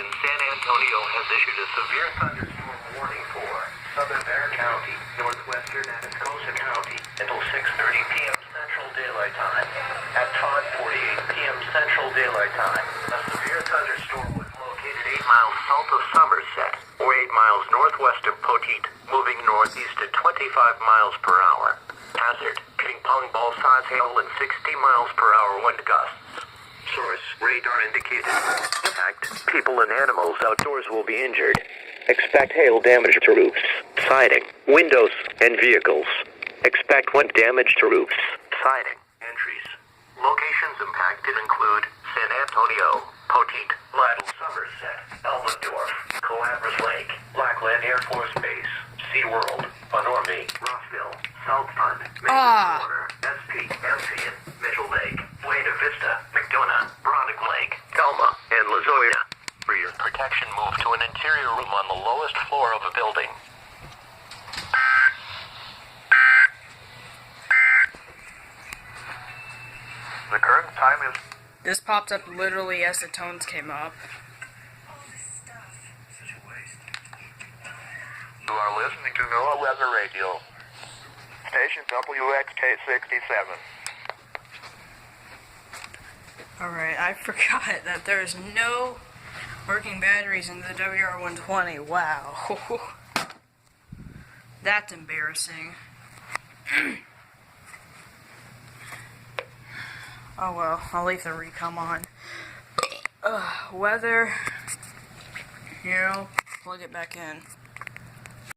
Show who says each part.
Speaker 1: in San Antonio has issued a severe thunderstorm warning for Southern Bear County, northwestern Atascosa County, until 6:30 p.m. Central Daylight Time. At 5:48 p.m. Central Daylight Time, a severe thunderstorm was located 8 miles south of Somerset, or 8 miles northwest of Poteet, moving northeast at 25 miles per hour. Hazard, ping pong ball size hail and 60 miles per hour wind gusts. Source, radar indicated. Impact, people and animals outdoors will be injured. Expect hail damage to roofs, siding, windows, and vehicles. Expect wind damage to roofs, siding, entries. Locations impacted include San Antonio, Poteet, Lytle, Somerset, Elmendorf, Calabres Lake, Lackland Air Force Base, SeaWorld, Panormi, Rossville, South Fund, Mason Corner, SP, Amphion, Mitchell Lake, Buena Vista, McDonough, Bronick Lake, Elma, and La Jolla. For your protection, move to an interior room on the lowest floor of a building. The current time is...
Speaker 2: This popped up literally as the tones came up.
Speaker 1: You are listening to NOAA Weather Radio. Station WXK67.
Speaker 2: Alright, I forgot that there's no working batteries in the WR120. Wow. That's embarrassing. Oh well, I'll leave the recom on. Weather. Here, I'll plug it back in.